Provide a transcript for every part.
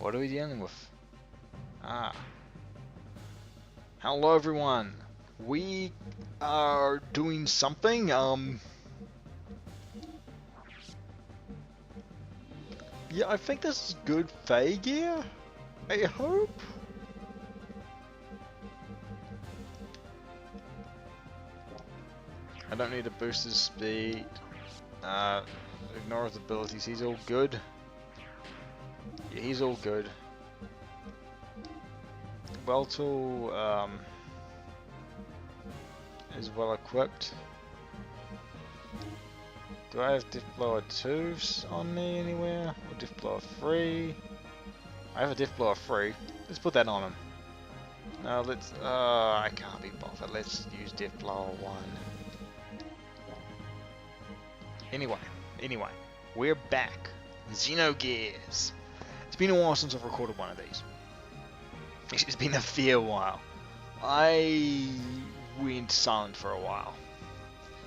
What are we dealing with? Hello everyone. We are doing something. Yeah, I think this is good Fey gear. I hope. I don't need to boost his speed. Ignore his abilities. He's all good. Yeah, he's all good. Weltool is well equipped. Do I have Diff Blower 2s on me anywhere? Or Diff Blower 3? I have a Diff Blower 3. Let's put that on him. No, let's. I can't be bothered. Let's use Diff Blower 1. Anyway, we're back. Xenogears. It's been a while since I've recorded one of these. It's been a fair while. I went silent for a while.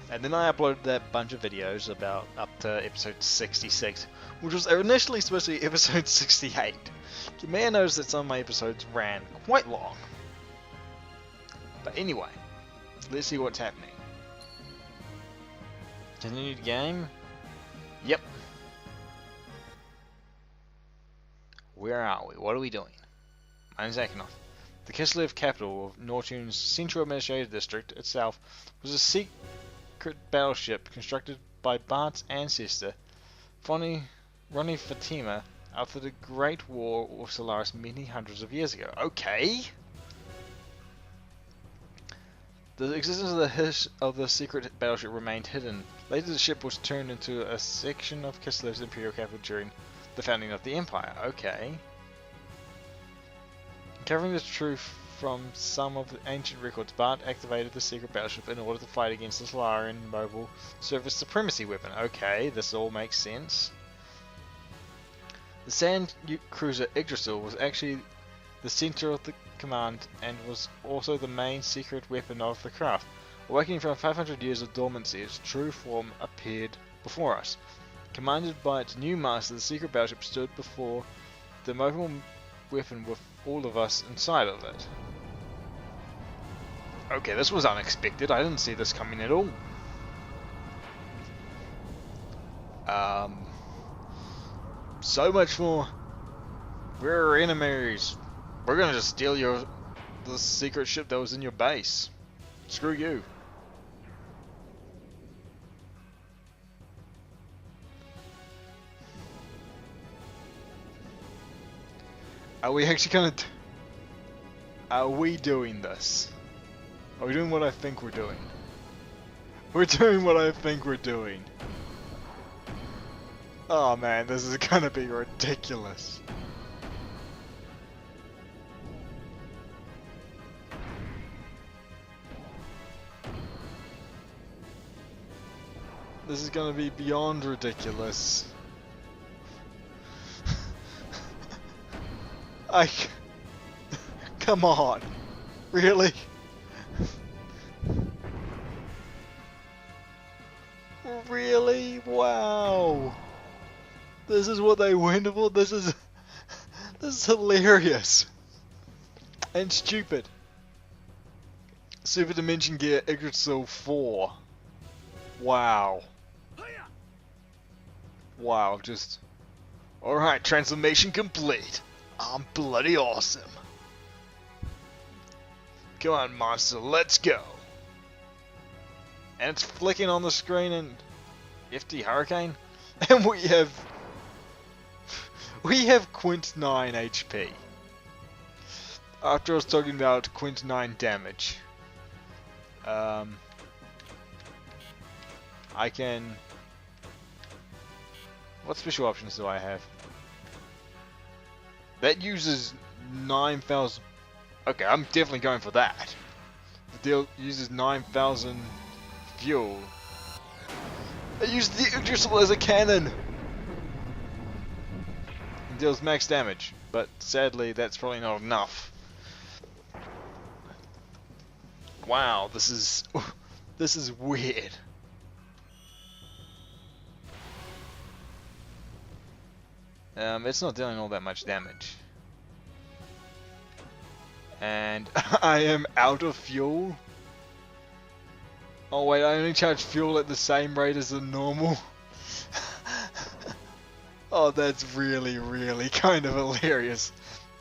And then I uploaded that bunch of videos about up to episode 66, which was initially supposed to be episode 68. You may have noticed that some of my episodes ran quite long. But anyway, let's see what's happening. Continue the game? Yep. Where are we? What are we doing? My name's Akinov. The Kislev capital of Nortune's central administrative district itself was a secret battleship constructed by Bart's ancestor, Ronnie Fatima, after the Great War of Solaris many hundreds of years ago. Okay. The existence of the secret battleship remained hidden. Later the ship was turned into a section of Kislev's imperial capital during the founding of the empire. Okay. Covering the truth from some of the ancient records, Bart activated the secret battleship in order to fight against the Solarian mobile surface supremacy weapon. Okay, this all makes sense. The sand cruiser Yggdrasil was actually the center of the command and was also the main secret weapon of the craft. Awakening from 500 years of dormancy, its true form appeared before us. Commanded by its new master, the secret battleship stood before the mobile weapon with all of us inside of it. Okay, this was unexpected. I didn't see this coming at all. So much for we're enemies. We're gonna just steal the secret ship that was in your base. Screw you. Are we actually gonna? Are we doing this? Are we doing what I think we're doing? We're doing what I think we're doing. Oh man, this is gonna be ridiculous. This is gonna be beyond ridiculous. Come on, really? Really? Wow. This is what they went for? This is hilarious. And stupid. Super Dimension Gear Yggdrasil 4. Wow. Wow, just... Alright, transformation complete. I'm bloody awesome. Come on, monster, let's go. And it's flicking on the screen and... FD Hurricane? And we have Quint 9 HP. After I was talking about Quint 9 damage. I can... What special options do I have? That uses 9,000... Okay, I'm definitely going for that. The deal uses 9,000 fuel. I use the Yggdrasil as a cannon! It deals max damage, but sadly that's probably not enough. Wow, this is weird. It's not dealing all that much damage. And I am out of fuel. Oh wait, I only charge fuel at the same rate as the normal. Oh, that's really, really kind of hilarious.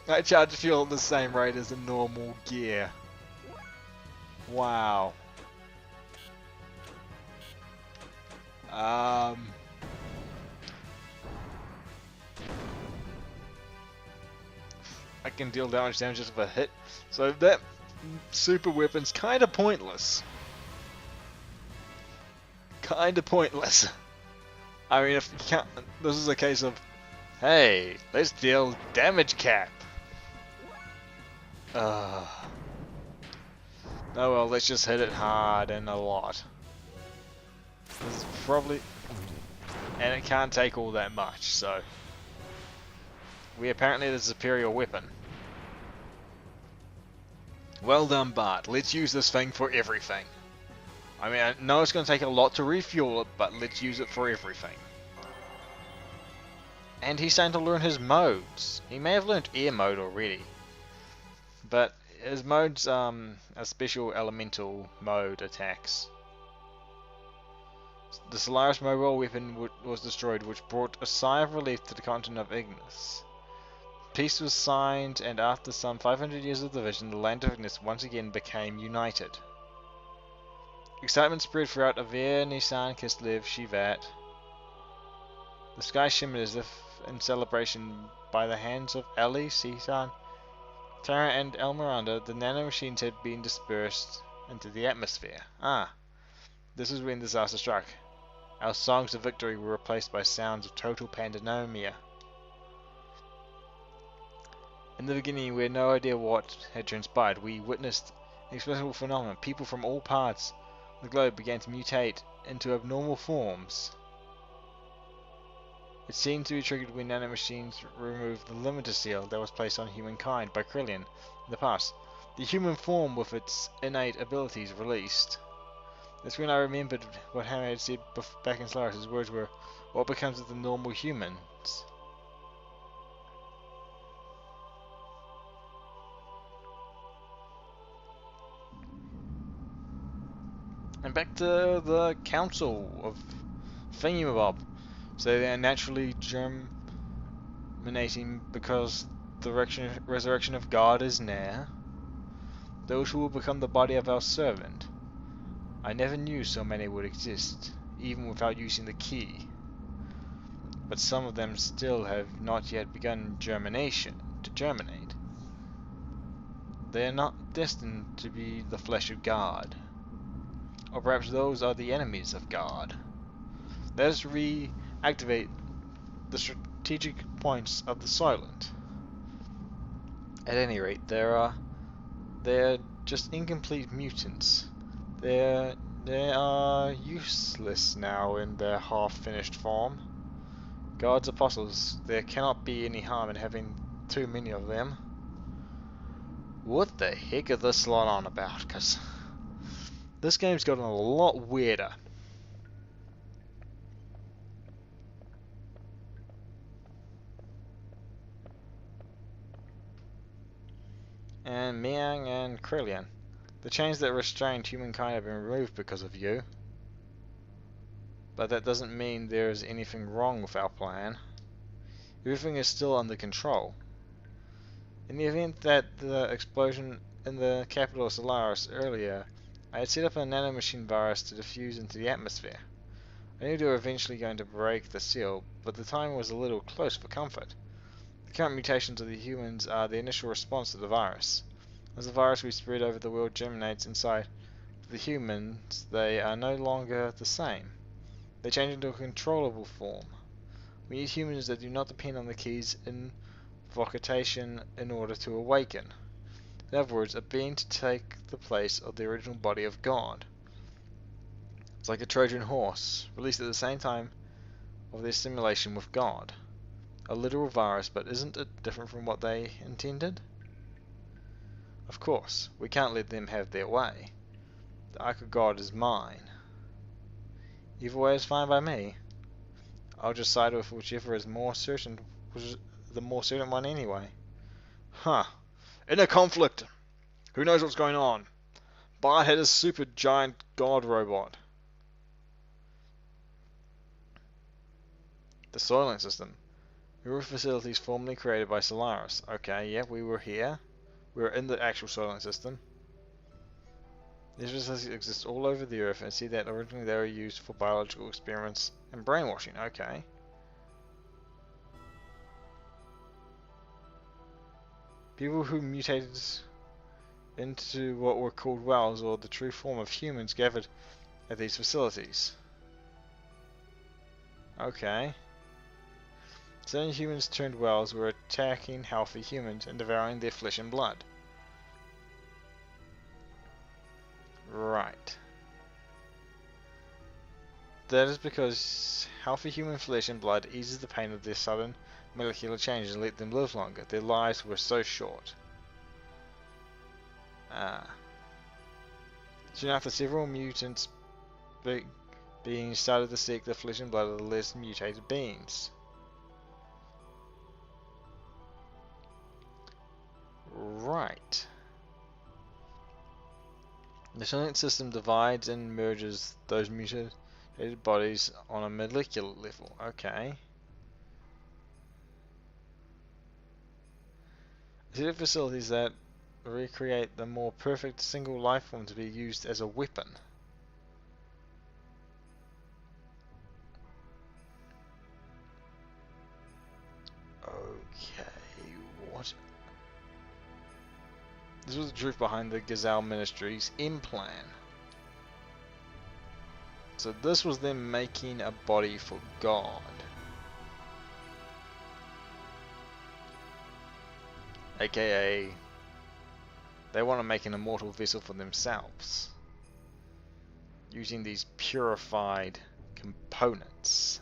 I charge fuel at the same rate as the normal gear. Wow. I can deal that much damage just with a hit. So that super weapon's kind of pointless. Kind of pointless. I mean, if you can't, this is a case of, hey, let's deal damage cap. Oh well, let's just hit it hard and a lot. This is probably, and it can't take all that much, so we apparently the superior weapon. Well done, Bart. Let's use this thing for everything. I mean, I know it's going to take a lot to refuel it, but let's use it for everything. And he's starting to learn his modes. He may have learned air mode already, but his modes are special elemental mode attacks. The Solaris mobile weapon was destroyed, which brought a sigh of relief to the continent of Ignis. Peace was signed, and after some 500 years of division, the land of Ignis once again became united. Excitement spread throughout Aver, Nisan, Kislev, Shivat. The sky shimmered as if in celebration. By the hands of Ali, Sisan, Tara and Elmiranda, the nanomachines had been dispersed into the atmosphere. This is when disaster struck. Our songs of victory were replaced by sounds of total pandemia. In the beginning, we had no idea what had transpired. We witnessed inexplicable phenomena. People from all parts of the globe began to mutate into abnormal forms. It seemed to be triggered when nanomachines removed the limiter seal that was placed on humankind by Krillin in the past. The human form with its innate abilities released. That's when I remembered what Hammer had said back in Solaris. His words were, "What becomes of the normal humans?" And back to the Council of Thingamabob. So they are naturally germinating because the resurrection of God is near. Those who will become the body of our servant. I never knew so many would exist, even without using the key. But some of them still have not yet begun to germinate. They are not destined to be the flesh of God. Or perhaps those are the enemies of God. Let us reactivate the strategic points of the Silent. At any rate, they're just incomplete mutants. They are useless now in their half-finished form. God's apostles, there cannot be any harm in having too many of them. What the heck are this slot on about? Because this game's gotten a lot weirder. And Miang and Krillin. The chains that restrained humankind have been removed because of you. But that doesn't mean there is anything wrong with our plan. Everything is still under control. In the event that the explosion in the capital of Solaris earlier, I had set up a nanomachine virus to diffuse into the atmosphere. I knew they were eventually going to break the seal, but the time was a little close for comfort. The current mutations of the humans are the initial response to the virus. As the virus we spread over the world germinates inside the humans, they are no longer the same. They change into a controllable form. We need humans that do not depend on the key's invocation in order to awaken. In other words, a being to take the place of the original body of God. It's like a Trojan horse, released at the same time of their simulation with God. A literal virus, but isn't it different from what they intended? Of course, we can't let them have their way. The Ark of God is mine. Either way is fine by me. I'll just side with whichever is more certain, which is the more certain one anyway. Huh. In a conflict Who knows what's going on? Bart had a super giant god robot. The soiling system. We were facilities formerly created by Solaris. Okay, yeah, we were here. We were in the actual soiling system. These facilities exist all over the Earth, and see that originally they were used for biological experiments and brainwashing. Okay. People who mutated into what were called wells, or the true form of humans, gathered at these facilities. Okay. Certain humans turned wells were attacking healthy humans and devouring their flesh and blood. Right. That is because healthy human flesh and blood eases the pain of their sudden molecular changes and let them live longer. Their lives were so short. Soon after, several mutants beings started to seek the flesh and blood of the less mutated beings. Right. The genetic system divides and merges those mutated bodies on a molecular level. Okay. These are facilities that recreate the more perfect single life form to be used as a weapon. Okay, what? This was the truth behind the Gazelle Ministry's M-plan. So this was them making a body for God. AKA, they want to make an immortal vessel for themselves, using these purified components,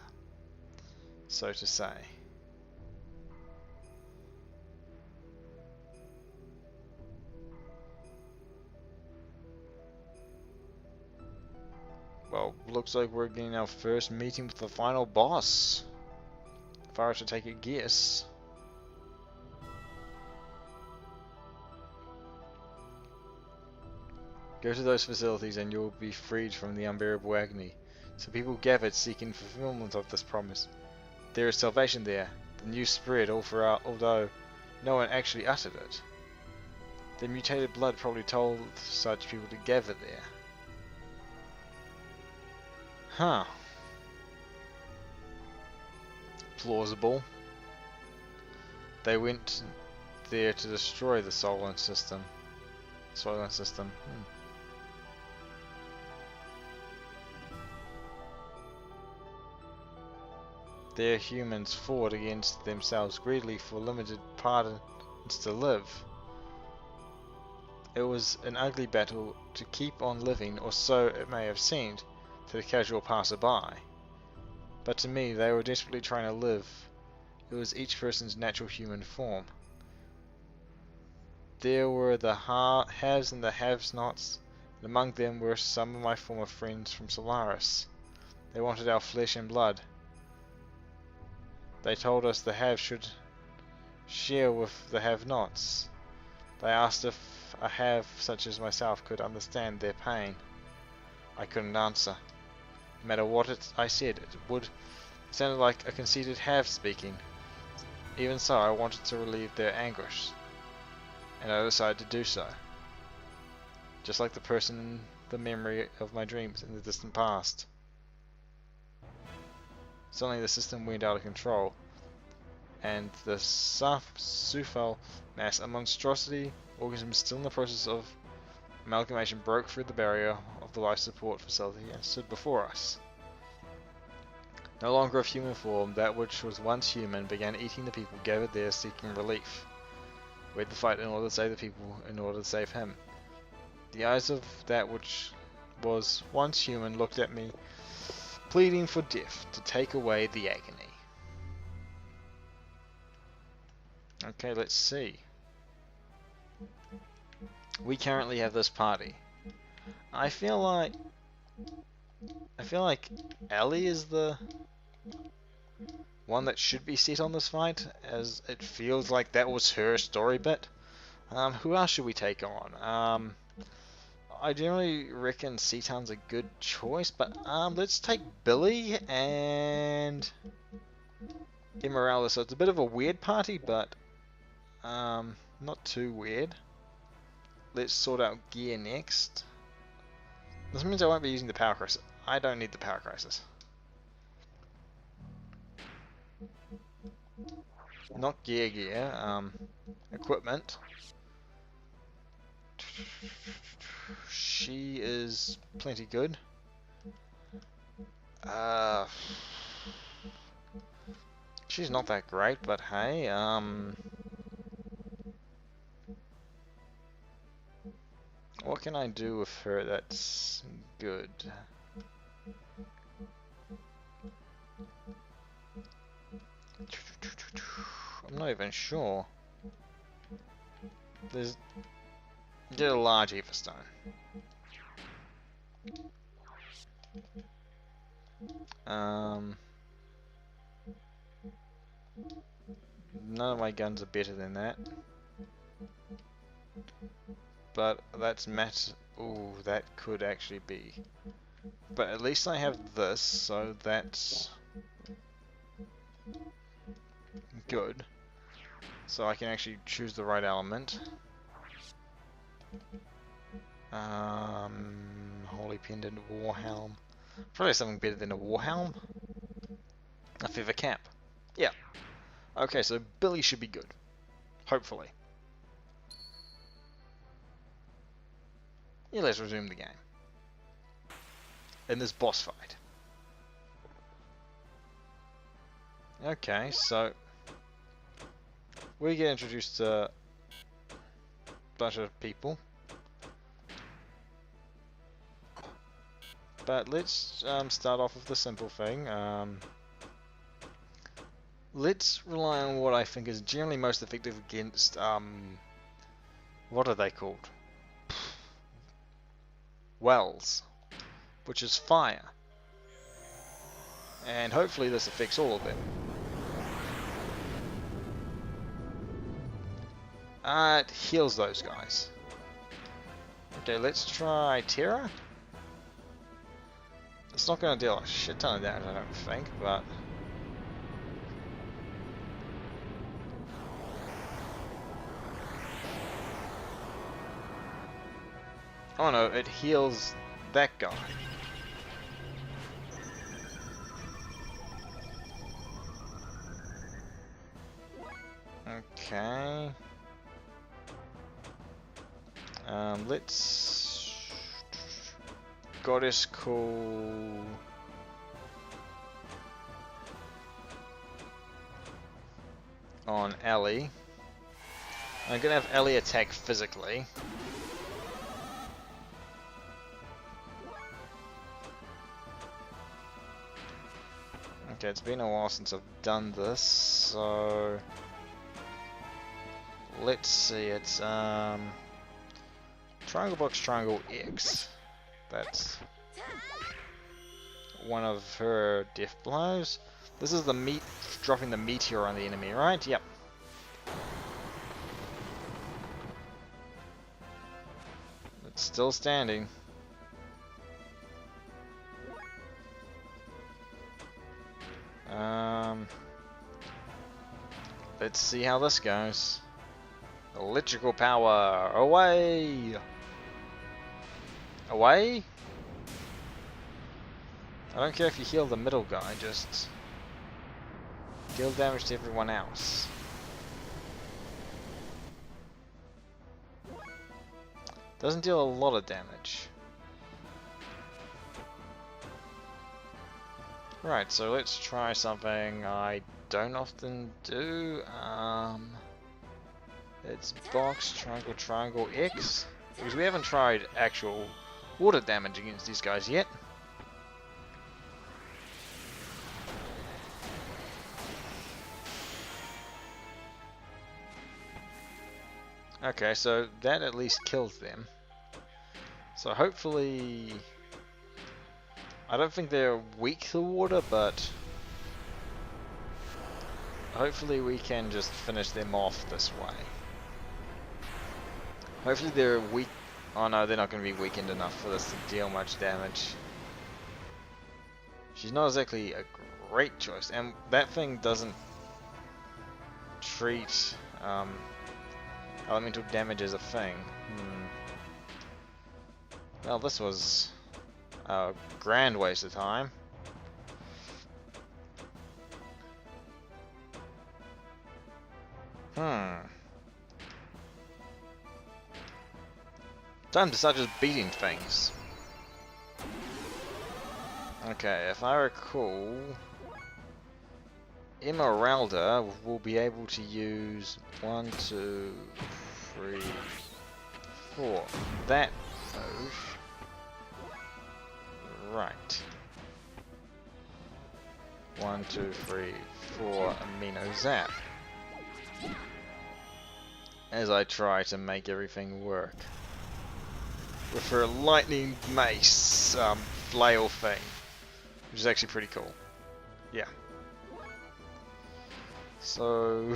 so to say. Well, looks like we're getting our first meeting with the final boss, if I were to take a guess. Go to those facilities and you'll be freed from the unbearable agony. So people gathered seeking fulfillment of this promise. There is salvation there. The news spread all throughout, although no one actually uttered it. The mutated blood probably told such people to gather there. Huh. Plausible. They went there to destroy the solar system. Their humans fought against themselves greedily for limited pardons to live. It was an ugly battle to keep on living, or so it may have seemed to the casual passerby. But to me, they were desperately trying to live. It was each person's natural human form. There were the haves and the have-nots, and among them were some of my former friends from Solaris. They wanted our flesh and blood. They told us the haves should share with the have-nots. They asked if a have such as myself could understand their pain. I couldn't answer. No matter what I said, it sounded like a conceited have speaking. Even so, I wanted to relieve their anguish, and I decided to do so. Just like the person in the memory of my dreams in the distant past. Suddenly the system went out of control, and the Sufal mass, a monstrosity organism still in the process of amalgamation, broke through the barrier of the life support facility and stood before us. No longer of human form, that which was once human began eating the people gathered there seeking relief. We had to fight in order to save the people, in order to save him. The eyes of that which was once human looked at me, pleading for death to take away the agony. Okay, let's see. We currently have this party. I feel like Ellie is the one that should be set on this fight, as it feels like that was her story bit. Who else should we take on? I generally reckon Seaton's a good choice, but let's take Billy and Immorales. So it's a bit of a weird party, but not too weird. Let's sort out gear next. This means I won't be using the power crisis. I don't need the power crisis. Not gear, equipment. She is plenty good. She's not that great, but hey, what can I do with her that's good? I'm not even sure. There's get a large Ether Stone. None of my guns are better than that. But that's ooh, that could actually be. But at least I have this, so that's good. So I can actually choose the right element. Holy Pendant, Warhelm. Probably something better than a Warhelm. A Feather Cap. Yeah. Okay, so Billy should be good. Hopefully. Yeah, let's resume the game. In this boss fight. Okay, so we get introduced to a bunch of people. But let's start off with the simple thing. Let's rely on what I think is generally most effective against, what are they called? Wells, which is fire. And hopefully this affects all of them. It heals those guys. Okay, let's try Terra. It's not going to deal a shit ton of damage, I don't think, but... oh no, it heals that guy. Okay. Let's... Goddess call... on Ellie. I'm gonna have Ellie attack physically. Okay, it's been a while since I've done this, so... let's see, it's Triangle Box, Triangle X. That's one of her death blows. This is the dropping the meteor on the enemy, right? Yep. It's still standing. Let's see how this goes. Electrical power, away! Away? I don't care if you heal the middle guy, just deal damage to everyone else. Doesn't deal a lot of damage. Right, so let's try something I don't often do. It's box, triangle, triangle, X. Because we haven't tried actual water damage against these guys yet. Okay, so that at least kills them. So hopefully... I don't think they're weak to water, but... hopefully we can just finish them off this way. Hopefully they're weak. Oh no, they're not going to be weakened enough for this to deal much damage. She's not exactly a great choice, and that thing doesn't treat elemental damage as a thing. Well, this was a grand waste of time. Time to start just beating things. Okay, if I recall, Emeralda will be able to use 1, 2, 3, 4. That move. Right. 1, 2, 3, 4, Amino Zap. As I try to make everything work. With her lightning mace flail thing. Which is actually pretty cool. Yeah. So...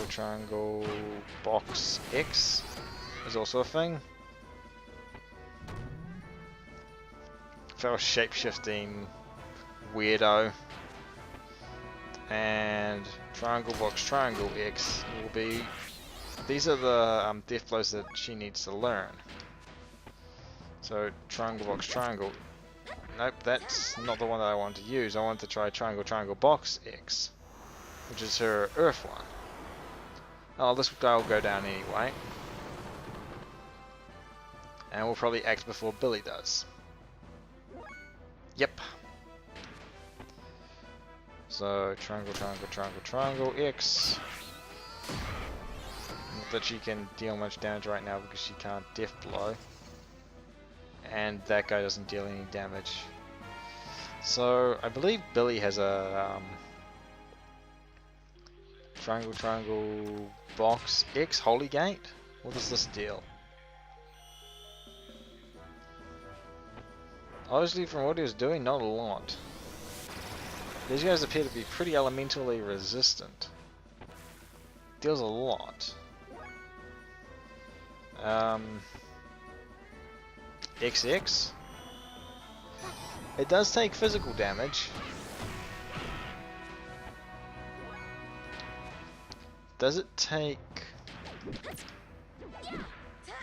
Triangle, box, X is also a thing. Fell shape-shifting weirdo. And triangle, box, triangle, X will be... These are the death blows that she needs to learn. So, triangle, box, triangle. Nope, that's not the one that I want to use. I want to try triangle, triangle, box, X. Which is her earth one. Oh, this guy will go down anyway. And we'll probably act before Billy does. Yep. So, triangle, triangle, triangle, triangle, X. Not that she can deal much damage right now because she can't death blow. And that guy doesn't deal any damage. So, I believe Billy has a triangle, triangle, box, X, Holy Gate? What does this deal? Obviously, from what he was doing, not a lot. These guys appear to be pretty elementally resistant. Deals a lot. XX. It does take physical damage. Does it take...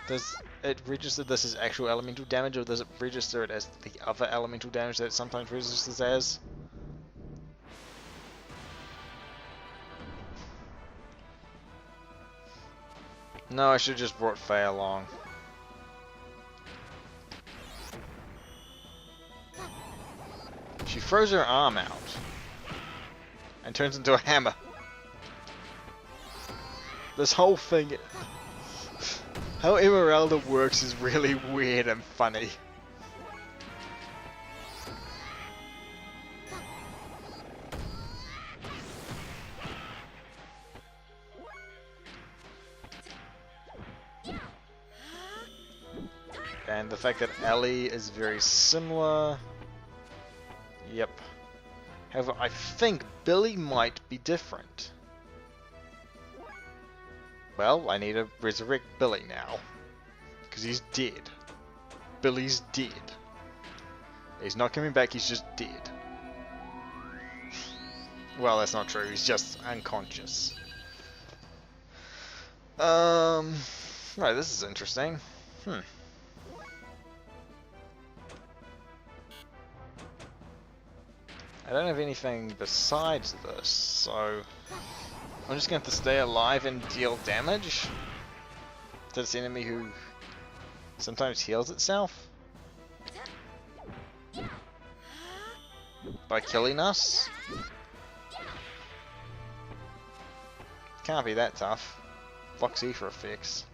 Does it register this as actual elemental damage, or does it register it as the other elemental damage that it sometimes registers as? No, I should have just brought Faye along. She throws her arm out and turns into a hammer. This whole thing, how Emeralda works is really weird and funny. And the fact that Ellie is very similar. Yep. However, I think Billy might be different. Well, I need to resurrect Billy now. Because he's dead. Billy's dead. He's not coming back, he's just dead. Well, that's not true, he's just unconscious. Right, this is interesting. I don't have anything besides this, so I'm just going to stay alive and deal damage to this enemy who sometimes heals itself by killing us. Can't be that tough. Fox E for a fix.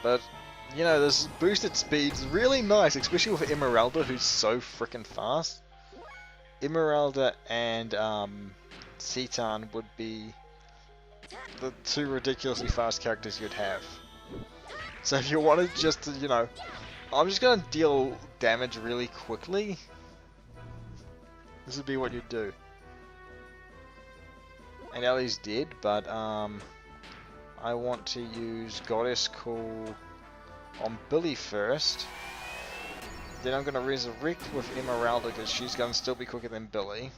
But you know, this boosted speed's really nice, especially with Emeralda, who's so freaking fast. Emeralda and Citan would be the two ridiculously fast characters you'd have. So if you wanted just to, you know, I'm just gonna deal damage really quickly. This would be what you'd do. And Ellie's dead, but I want to use Goddess Call on Billy first. Then I'm going to resurrect with Emeralda because she's going to still be quicker than Billy.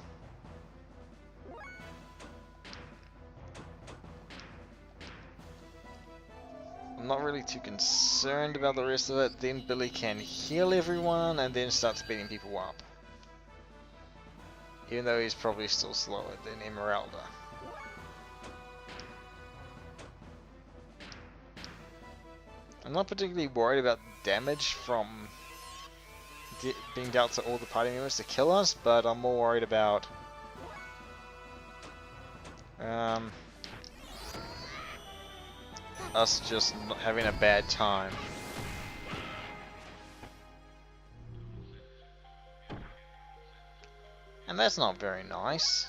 I'm not really too concerned about the rest of it. Then Billy can heal everyone and then starts beating people up. Even though he's probably still slower than Emeralda. I'm not particularly worried about damage from being dealt to all the party members to kill us, but I'm more worried about us just not having a bad time. And that's not very nice.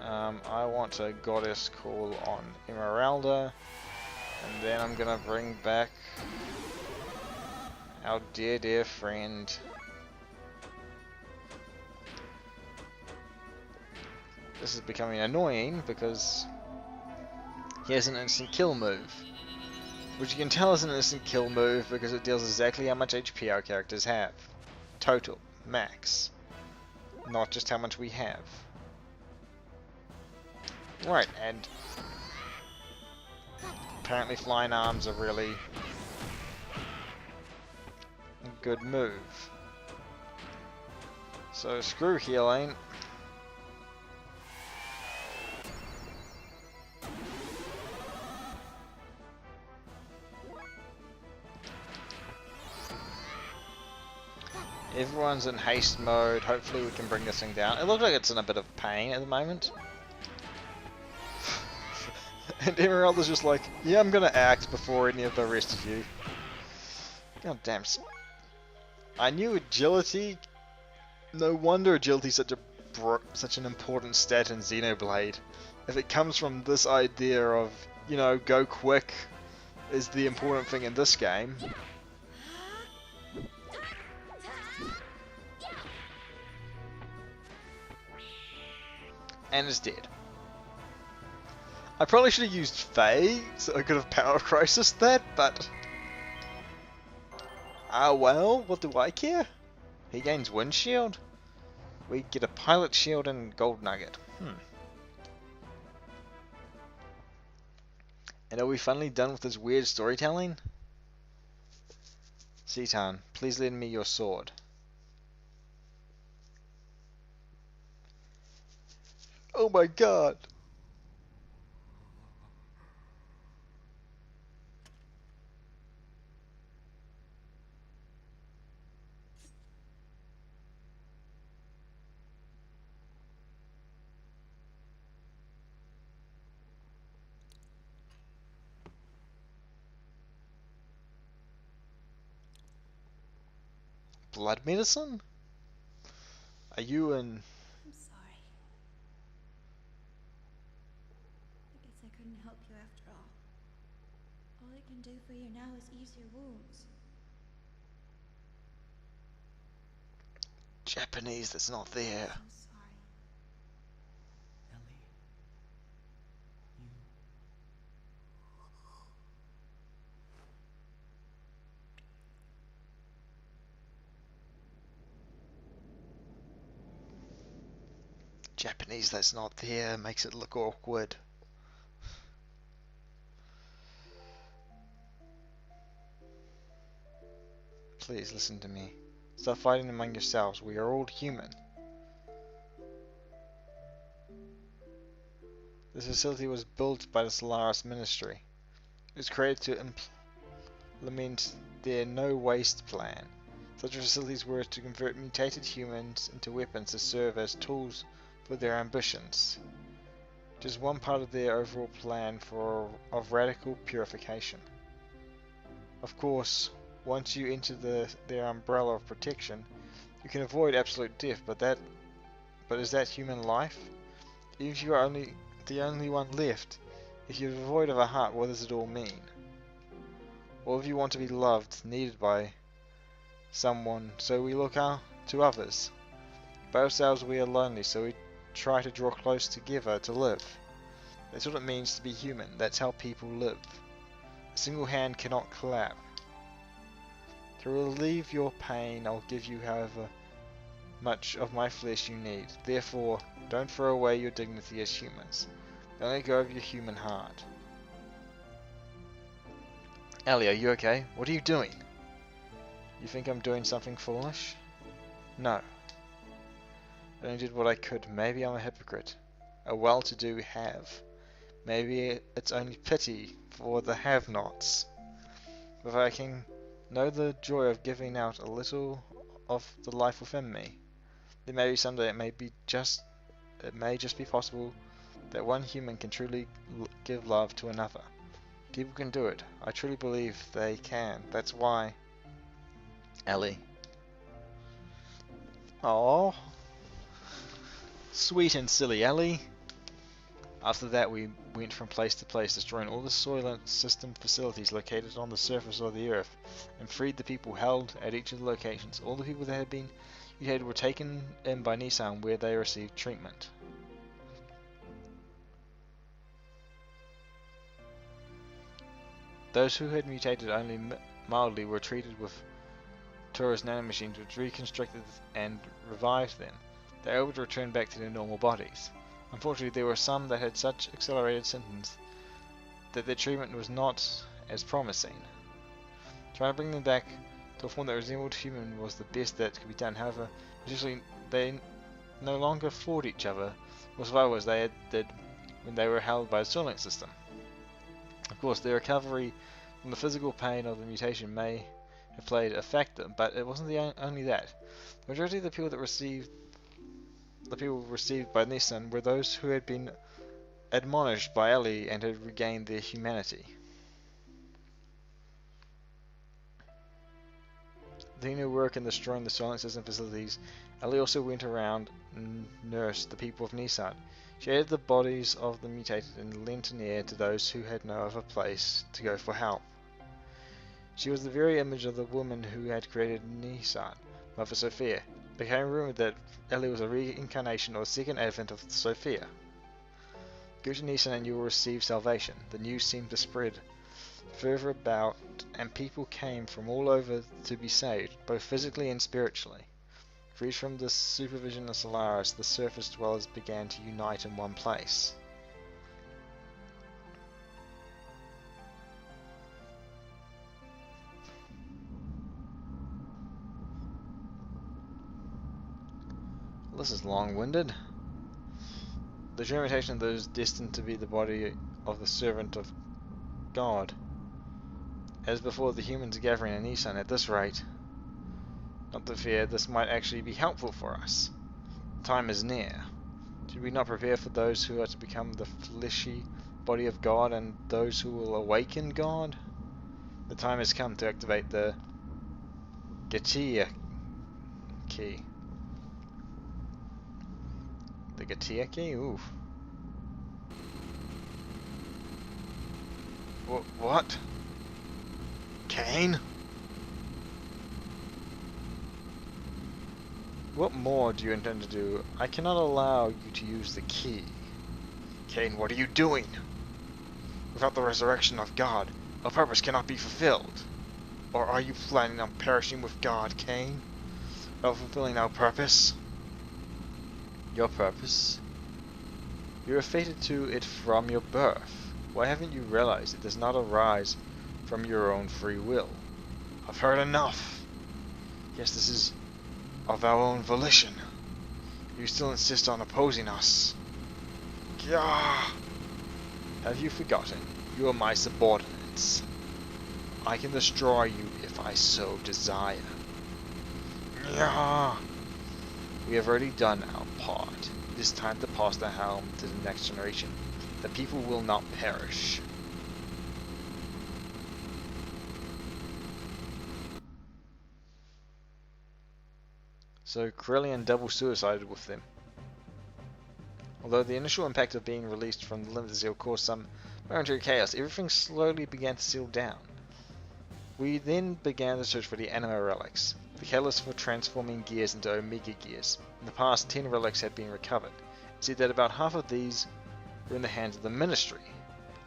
I want a Goddess Call on Emeralda, and then I'm gonna bring back our dear friend. This is becoming annoying because he has an instant kill move, which you can tell is an instant kill move because it deals exactly how much HP our characters have. Total, max, not just how much we have. Right, and apparently flying arms are really a good move. So screw healing. Everyone's in haste mode. Hopefully we can bring this thing down. It looks like it's in a bit of pain at the moment. And Emeralda's just like, yeah, I'm gonna act before any of the rest of you. God damn. I knew agility. No wonder agility's such an important stat in Xenoblade. If it comes from this idea of, you know, go quick is the important thing in this game. And is dead. I probably should have used Faye, so I could have Power Crisis that, but... ah well, what do I care? He gains Windshield. We get a Pilot Shield and Gold Nugget. And are we finally done with this weird storytelling? Citan, please lend me your sword. Oh my god! Blood medicine? Are you in... I'm sorry. I guess I couldn't help you after all. All I can do for you now is ease your wounds. Japanese that's not there. I'm sorry. Ellie, you... Japanese that's not there makes it look awkward. Please listen to me. Stop fighting among yourselves. We are all human. This facility was built by the Solaris Ministry. It was created to implement their no waste plan. Such facilities were to convert mutated humans into weapons to serve as tools for their ambitions. It is one part of their overall plan of radical purification. Of course, once you enter their umbrella of protection, you can avoid absolute death, but is that human life? Even if you are the only one left, if you're devoid of a heart, what does it all mean? All of you want to be loved, needed by someone, so we look out to others. By ourselves we are lonely, so we try to draw close together to live. That's what it means to be human. That's how people live. A single hand cannot clap. To relieve your pain, I'll give you however much of my flesh you need. Therefore, don't throw away your dignity as humans. Don't let go of your human heart. Ellie, are you okay? What are you doing? You think I'm doing something foolish? No. I only did what I could. Maybe I'm a hypocrite. A well-to-do have. Maybe it's only pity for the have-nots. But if I can know the joy of giving out a little of the life within me, then maybe someday it may just be possible that one human can truly give love to another. People can do it. I truly believe they can. That's why. Ellie. Oh, sweet and silly Ellie. After that, we went from place to place, destroying all the soil system facilities located on the surface of the earth, and freed the people held at each of the locations. All the people that had been mutated were taken in by Nissan, where they received treatment. Those who had mutated only mildly were treated with Tora's nanomachines, which reconstructed and revived them. They were able to return back to their normal bodies. Unfortunately, there were some that had such accelerated symptoms that their treatment was not as promising. Trying to bring them back to a form that resembled human was the best that could be done. However, usually they no longer fought each other or survival as they did when they were held by the soiling system. Of course, their recovery from the physical pain of the mutation may have played a factor, but it wasn't only that. The majority of the people received by Nissan were those who had been admonished by Ellie and had regained their humanity. Doing her work in destroying the soiling system facilities, Ellie also went around and nursed the people of Nissan. She aided the bodies of the mutated and lent an ear to those who had no other place to go for help. She was the very image of the woman who had created Nissan, Mother Sophia. It became rumored that Ellie was a reincarnation or the second advent of Sophia. Go to Nissan and you will receive salvation. The news seemed to spread further about, and people came from all over to be saved, both physically and spiritually. Freed from the supervision of Solaris, the surface dwellers began to unite in one place. This is long-winded. The germination of those destined to be the body of the servant of God. As before, the humans gathering in Nissan at this rate. Not to fear, this might actually be helpful for us. Time is near. Should we not prepare for those who are to become the fleshy body of God and those who will awaken God? The time has come to activate the Gatia key. The Gatia key? Oof. What? Kane? What more do you intend to do? I cannot allow you to use the key. Kane, what are you doing? Without the resurrection of God, our purpose cannot be fulfilled. Or are you planning on perishing with God, Kane? Without fulfilling our purpose? Your purpose? You are fated to it from your birth. Why haven't you realized it does not arise from your own free will? I've heard enough. Yes, this is of our own volition. You still insist on opposing us. Gah! Have you forgotten? You are my subordinates. I can destroy you if I so desire. Gah! We have already done our part. It is time to pass the helm to the next generation. The people will not perish. So Corellian double suicided with them. Although the initial impact of being released from the limited seal caused some momentary chaos, everything slowly began to settle down. We then began the search for the anima relics, the catalyst for transforming gears into Omega gears. In the past, 10 relics had been recovered. said that about half of these were in the hands of the Ministry.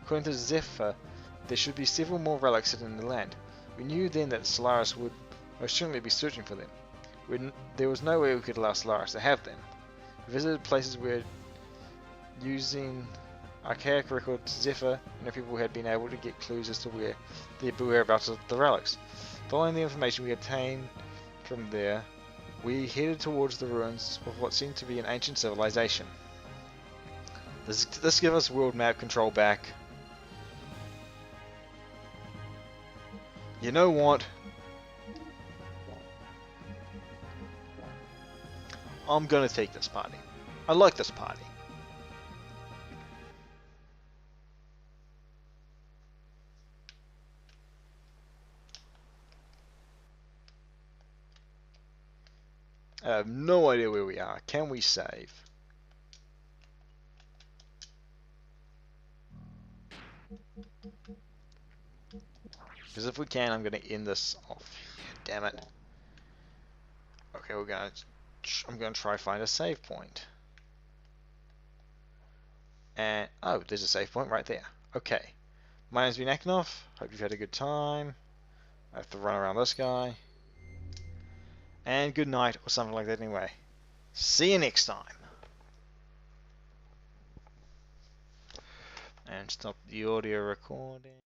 According to Zephyr, there should be several more relics hidden in the land. We knew then that Solaris would most certainly be searching for them. There was no way we could allow Solaris to have them. We visited places where, using archaic records, Zephyr and her people had been able to get clues as to where the whereabouts of the relics. Following the information we obtained from there, we headed towards the ruins of what seemed to be an ancient civilization. This gives us world map control back. You know what? I'm gonna take this party. I like this party. I have no idea where we are. Can we save? Because if we can, I'm going to end this off. Damn it. Okay, I'm going to try find a save point. And oh, there's a save point right there. Okay. My name's been Akinov. Hope you've had a good time. I have to run around this guy. And good night, or something like that anyway. See you next time. And stop the audio recording.